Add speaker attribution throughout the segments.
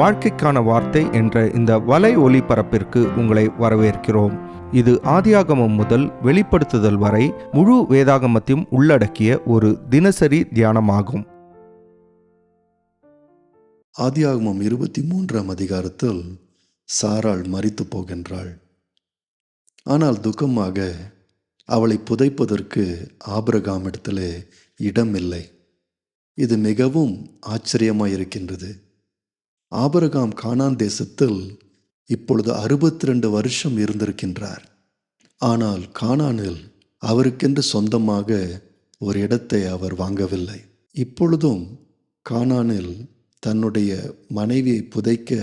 Speaker 1: வாழ்க்கைக்கான வார்த்தை என்ற இந்த வலை ஒளிபரப்பிற்கு உங்களை வரவேற்கிறோம். இது ஆதியாகமம் முதல் வெளிப்படுத்துதல் வரை முழு வேதாகமத்தையும் உள்ளடக்கிய ஒரு தினசரி தியானமாகும்.
Speaker 2: ஆதியாகமம் 23ஆம் அதிகாரத்தில் சாராள் மரித்து போகின்றாள். ஆனால் துக்கமாக அவளை புதைப்பதற்கு ஆபிரகாமிடத்திலே இடம் இல்லை. இது மிகவும் ஆச்சரியமாயிருக்கின்றது. ஆபிரகாம் கானான் தேசத்தில் இப்பொழுது 62 வருஷம் இருந்திருக்கின்றார். ஆனால் கானானில் அவருக்கென்று சொந்தமாக ஒரு இடத்தை அவர் வாங்கவில்லை. இப்பொழுதும் கானானில் தன்னுடைய மனைவியை புதைக்க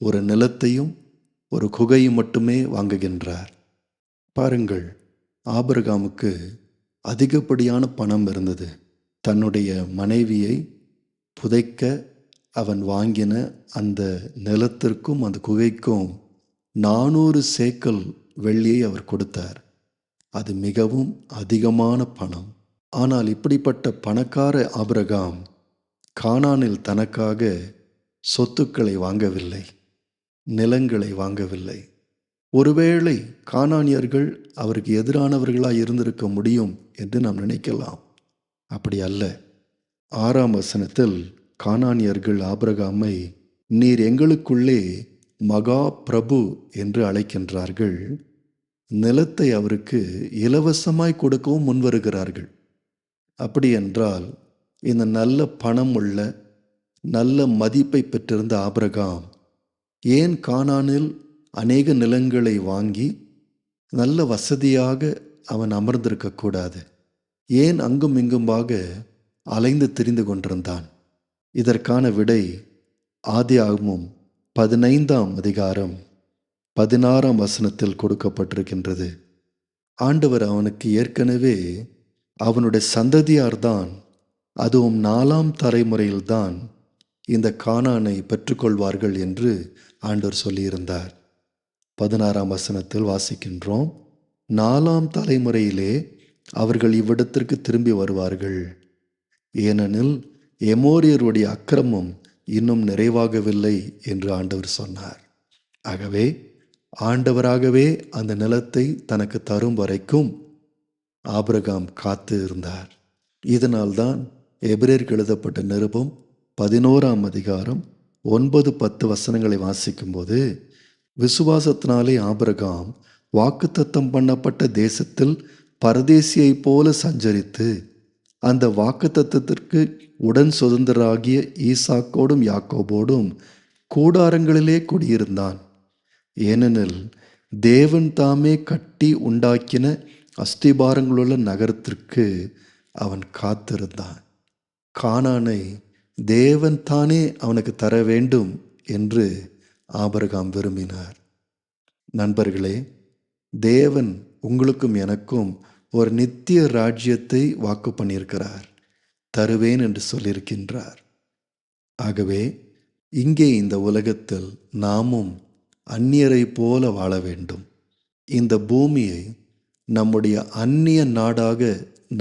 Speaker 2: ஒரு நிலத்தையும் ஒரு குகையும் மட்டுமே வாங்குகின்றார். பாருங்கள், ஆபிரகாமுக்கு அதிகப்படியான பணம் இருந்தது. தன்னுடைய மனைவியை புதைக்க அவன் வாங்கின அந்த நிலத்திற்கும் அந்த குகைக்கும் 400 சேக்கல் வெள்ளியை அவர் கொடுத்தார். அது மிகவும் அதிகமான பணம். ஆனால் இப்படிப்பட்ட பணக்கார ஆபிரகாம் கானானில் தனக்காக சொத்துக்களை வாங்கவில்லை, நிலங்களை வாங்கவில்லை. ஒருவேளை கானானியர்கள் அவருக்கு எதிரானவர்களாய் இருந்திருக்க முடியும் என்று நாம் நினைக்கலாம். அப்படி அல்ல. 6ஆம் வசனத்தில் கானானியர்கள் ஆபிரகாமை நீர் எங்களுக்குள்ளே மகா பிரபு என்று அழைக்கின்றார்கள். நிலத்தை அவருக்கு இலவசமாய் கொடுக்கவும் முன்வருகிறார்கள். அப்படி என்றால் இந்த நல்ல பணம் உள்ள நல்ல மதிப்பை பெற்றிருந்த ஆபிரகாம் ஏன் கானானில் அநேக நிலங்களை வாங்கி நல்ல வசதியாக அவன் அமர்ந்திருக்கக்கூடாது? ஏன் அங்கும் இங்குமாக அலைந்து திரிந்து கொண்டிருந்தான்? இதற்கான விடை ஆதியாகமம் 15ஆம் அதிகாரம் 16ஆம் வசனத்தில் கொடுக்கப்பட்டிருக்கின்றது. ஆண்டவர் அவனுக்கு ஏற்கனவே அவனுடைய சந்ததியார்தான், அதுவும் 4ஆம் தலைமுறையில்தான் இந்த கானானை பெற்றுக்கொள்வார்கள் என்று ஆண்டவர் சொல்லியிருந்தார். 16ஆம் வசனத்தில் வாசிக்கின்றோம், 4ஆம் தலைமுறையிலே அவர்கள் இவ்விடத்திற்கு திரும்பி வருவார்கள், ஏனெனில் எமோரியருடைய அக்கிரமம் இன்னும் நிறைவாகவில்லை என்று ஆண்டவர் சொன்னார். ஆகவே ஆண்டவராகவே அந்த நிலத்தை தனக்கு தரும் வரைக்கும் ஆபிரகாம் காத்து இருந்தார். இதனால்தான் எபிரேயருக்கு எழுதப்பட்ட நிருபம் 11ஆம் அதிகாரம் 9-10 வசனங்களை வாசிக்கும்போது, விசுவாசத்தினாலே ஆபிரகாம் வாக்குத்தத்தம் பண்ணப்பட்ட தேசத்தில் பரதேசியைப் போல சஞ்சரித்து அந்த வாக்குத்தத்தத்திற்கு உடன் சுதந்திராகிய ஈசாக்கோடும் யாக்கோபோடும் கூடாரங்களிலே குடியிருந்தான். ஏனெனில் தேவன் தாமே கட்டி உண்டாக்கின அஸ்திபாரங்களுள்ள நகரத்திற்கு அவன் காத்திருந்தான். கானானை தேவன் தானே அவனுக்கு தர வேண்டும் என்று ஆபிரகாம் விரும்பினார். நண்பர்களே, தேவன் உங்களுக்கும் எனக்கும் ஒரு நித்திய ராஜ்யத்தை வாக்கு பண்ணியிருக்கிறார், தருவேன் என்று சொல்லியிருக்கின்றார். ஆகவே இங்கே இந்த உலகத்தில் நாமும் அந்நியரை போல வாழ வேண்டும். இந்த பூமியை நம்முடைய அந்நிய நாடாக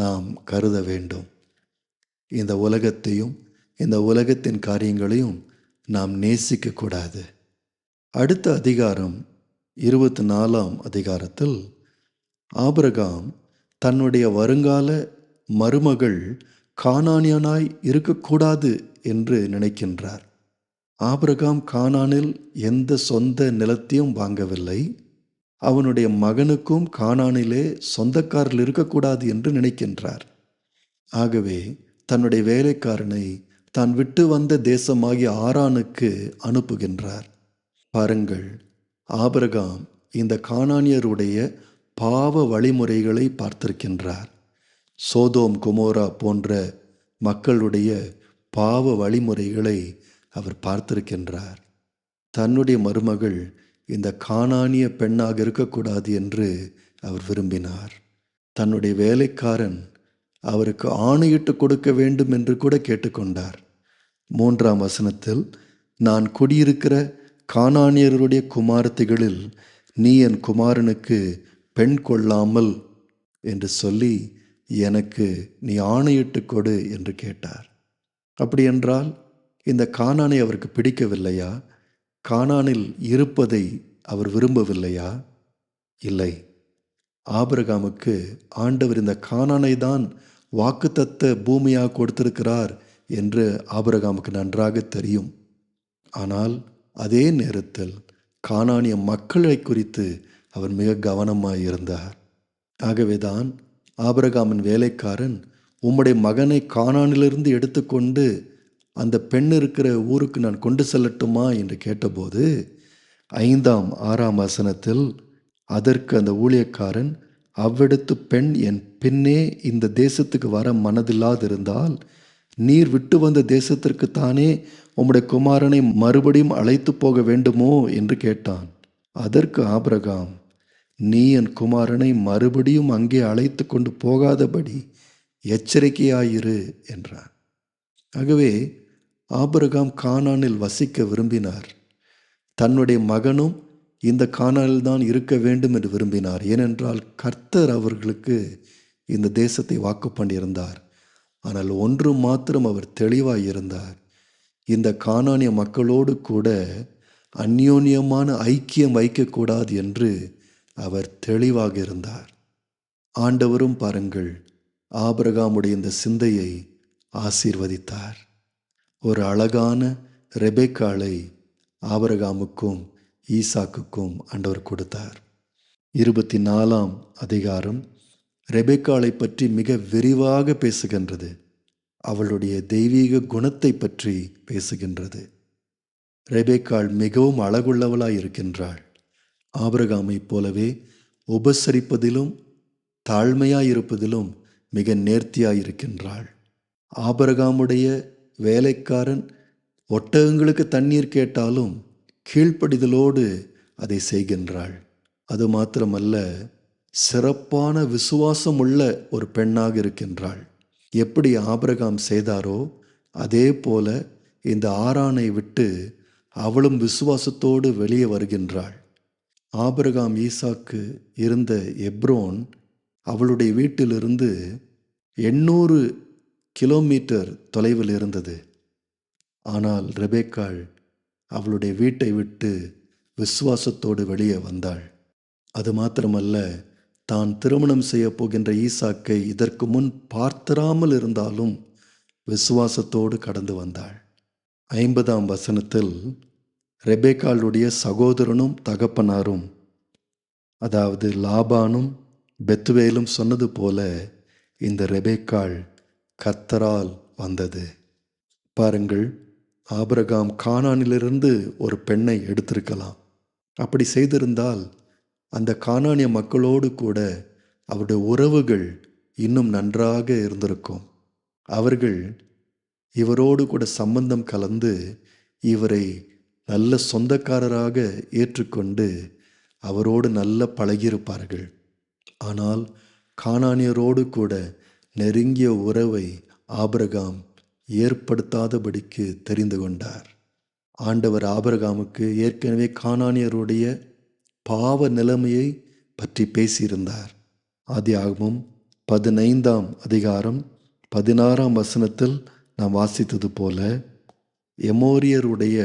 Speaker 2: நாம் கருத வேண்டும். இந்த உலகத்தையும் இந்த உலகத்தின் காரியங்களையும் நாம் நேசிக்கக்கூடாது. அடுத்த அதிகாரம் 24ஆம் அதிகாரத்தில் ஆபிரகாம் தன்னுடைய வருங்கால மருமகள் கானானியனாய் இருக்கக்கூடாது என்று நினைக்கின்றார். ஆபிரகாம் கானானில் எந்த சொந்த நிலத்தையும் வாங்கவில்லை. அவனுடைய மகனுக்கும் கானானிலே சொந்தக்காரர்கள் இருக்கக்கூடாது என்று நினைக்கின்றார். ஆகவே தன்னுடைய வேலைக்காரனை தான் விட்டு வந்த தேசமாகிய ஆரானுக்கு அனுப்புகின்றார். பாருங்கள், ஆபிரகாம் இந்த கானானியருடைய பாவ வழிமுறைகளை பார்த்திருக்கின்றார். சோதோம் கொமோரா போன்ற மக்களுடைய பாவ வழிமுறைகளை அவர் பார்த்திருக்கின்றார். தன்னுடைய மருமகள் இந்த கானானிய பெண்ணாக இருக்கக்கூடாது என்று அவர் விரும்பினார். தன்னுடைய வேலைக்காரன் அவருக்கு ஆணையிட்டு கொடுக்க வேண்டும் என்று கூட கேட்டுக்கொண்டார். 3ஆம் வசனத்தில், நான் குடியிருக்கிற கானானியருடைய குமாரத்திகளில் நீ என் குமாரனுக்கு பெண் கொள்ளாமல் என்று சொல்லி எனக்கு நீ ஆணையிட்டு கொடு என்று கேட்டார். அப்படியென்றால் இந்த கானானை அவருக்கு பிடிக்கவில்லையா? கானானில் இருப்பதை அவர் விரும்பவில்லையா? இல்லை. ஆபிரகாமுக்கு ஆண்டவர் இந்த கானானை தான் வாக்குத்தத்த பூமியாக கொடுத்திருக்கிறார் என்று ஆபிரகாமுக்கு நன்றாக தெரியும். ஆனால் அதே நேரத்தில் கானானிய மக்களை குறித்து அவர் மிக கவனமாய் இருந்தார். ஆகவேதான் ஆபிரகாமின் வேலைக்காரன், உம்முடைய மகனை கானானிலிருந்து எடுத்துக்கொண்டு அந்த பெண் இருக்கிற ஊருக்கு நான் கொண்டு செல்லட்டுமா என்று கேட்டபோது 5ஆம் 6ஆம் வசனத்தில் அதற்கு அந்த ஊழியக்காரன், அவ்விடத்து பெண் என் பின்னே இந்த தேசத்துக்கு வர மனதில்லாதிருந்தால் நீர் விட்டு வந்த தேசத்திற்குத்தானே உம்முடைய குமாரனை மறுபடியும் அழைத்து போக வேண்டுமோ என்று கேட்டான். அதற்கு ஆபிரகாம், நீ என் குமாரனை மறுபடியும் அங்கே அழைத்து கொண்டு போகாதபடி எச்சரிக்கையாயிரு என்றான். ஆகவே ஆபிரகாம் கானானில் வசிக்க விரும்பினார். தன்னுடைய மகனும் இந்த கானானில் தான் இருக்க வேண்டும் என்று விரும்பினார். ஏனென்றால் கர்த்தர் அவர்களுக்கு இந்த தேசத்தை வாக்கு பண்ணியிருந்தார். ஆனால் ஒன்று மாத்திரம் அவர் தெளிவாய் இருந்தார், இந்த கானானிய மக்களோடு கூட அந்யோன்யமான ஐக்கியம் வைக்கக்கூடாது என்று அவர் தெளிவாக இருந்தார். ஆண்டவரும் பாருங்கள், ஆபிரகாமுடைய இந்த சிந்தையை ஆசீர்வதித்தார். ஒரு அழகான ரெபெக்காளை ஆபிரகாமுக்கும் ஈசாக்குக்கும் ஆண்டவர் கொடுத்தார். 24ஆம் அதிகாரம் ரெபெக்காளை பற்றி மிக விரிவாக பேசுகின்றது. அவளுடைய தெய்வீக குணத்தை பற்றி பேசுகின்றது. ரெபெக்காள் மிகவும் அழகுள்ளவளாய் இருக்கின்றாள். ஆபிரகாமைப் போலவே உபசரிப்பதிலும் தாழ்மையாயிருப்பதிலும் மிக நேர்த்தியாயிருக்கின்றாள். ஆபிரகாமுடைய வேலைக்காரன் ஒட்டகங்களுக்கு தண்ணீர் கேட்டாலும் கீழ்ப்படிதலோடு அதை செய்கின்றாள். அது மாத்திரமல்ல, சிறப்பான விசுவாசம் உள்ள ஒரு பெண்ணாக இருக்கின்றாள். எப்படி ஆபிரகாம் செய்தாரோ அதே போல இந்த ஆரானை விட்டு அவளும் விசுவாசத்தோடு வெளியே வருகின்றாள். ஆபிரகாம் ஈசாக்கு இருந்த எப்ரோன் அவளுடைய வீட்டிலிருந்து 800 கிலோமீட்டர் தொலைவில் இருந்தது. ஆனால் ரெபெக்காள் அவளுடைய வீட்டை விட்டு விசுவாசத்தோடு வெளியே வந்தாள். அது மாத்திரமல்ல, தான் திருமணம் செய்ய போகின்ற ஈசாக்கை இதற்கு முன் பார்த்திராமல் இருந்தாலும் விசுவாசத்தோடு கடந்து வந்தாள். 50ஆம் வசனத்தில் ரெபெக்காளுடைய சகோதரனும் தகப்பனாரும், அதாவது லாபானும் பெத்துவேலும் சொன்னது போல இந்த ரெபெக்காள் கர்த்தரால் வந்தது. பாருங்கள், ஆபிரகாம் கானானிலிருந்து ஒரு பெண்ணை எடுத்திருக்கலாம். அப்படி செய்திருந்தால் அந்த கானானிய மக்களோடு கூட அவருடைய உறவுகள் இன்னும் நன்றாக இருந்திருக்கும். அவர்கள் இவரோடு கூட சம்பந்தம் கலந்து இவரை நல்ல சொந்தக்காரராக ஏற்றுக்கொண்டு அவரோடு நல்ல பழகியிருப்பார்கள். ஆனால் கானானியரோடு கூட நெருங்கிய உறவை ஆபிரகாம் ஏற்படுத்தாதபடிக்கு தெரிந்து கொண்டார். ஆண்டவர் ஆபிரகாமுக்கு ஏற்கனவே கானானியருடைய பாவ நிலைமையை பற்றி பேசியிருந்தார். ஆதியாகமம் 15ஆம் அதிகாரம் 16ஆம் வசனத்தில் நாம் வாசித்தது போல, எமோரியருடைய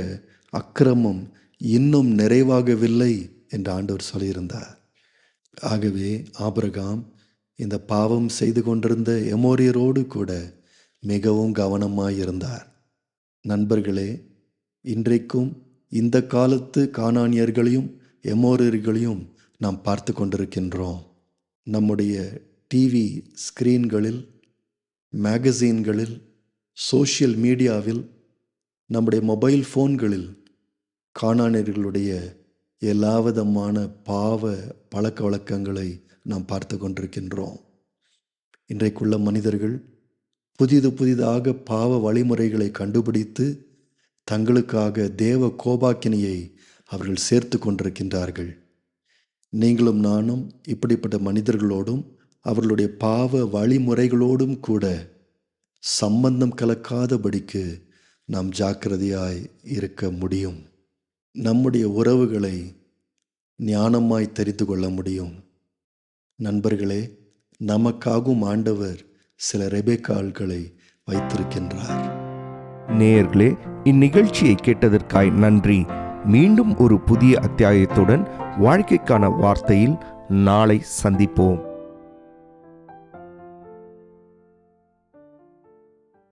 Speaker 2: அக்கிரமம் இன்னும் நிறைவாகவில்லை என்று ஆண்டவர் சொல்லியிருந்தார். ஆகவே ஆபிரகாம் இந்த பாவம் செய்து கொண்டிருந்த எமோரியரோடு கூட மிகவும் கவனமாயிருந்தார். நண்பர்களே, இன்றைக்கும் இந்த காலத்து கானானியர்களையும் எமோரியர்களையும் நாம் பார்த்து கொண்டிருக்கின்றோம். நம்முடைய டிவி ஸ்கிரீன்களில், மேகசீன்களில், சோஷியல் மீடியாவில், நம்முடைய மொபைல் ஃபோன்களில் கானானியர்களுடைய எல்லாவிதமான பாவ பழக்க வழக்கங்களை நாம் பார்த்து கொண்டிருக்கின்றோம். இன்றைக்குள்ள மனிதர்கள் புதிதாக பாவ வழிமுறைகளை கண்டுபிடித்து தங்களுக்காக தேவ கோபாக்கினியை அவர்கள் சேர்த்து கொண்டிருக்கின்றார்கள். நீங்களும் நானும் இப்படிப்பட்ட மனிதர்களோடும் அவர்களுடைய பாவ வழிமுறைகளோடும் கூட சம்பந்தம் கலக்காதபடிக்கு நாம் ஜாக்கிரதையாய் இருக்க முடியும். நம்முடைய உறவுகளை ஞானமாய் தெரிந்து கொள்ள முடியும். நண்பர்களே, நமக்காகவும் ஆண்டவர் சில ரெபெக்காள்களை வைத்திருக்கின்றார்.
Speaker 1: நேயர்களே, இந்நிகழ்ச்சியை கேட்டதற்காய் நன்றி. மீண்டும் ஒரு புதிய அத்தியாயத்துடன் வாழ்க்கைக்கான வார்த்தையில் நாளை சந்திப்போம்.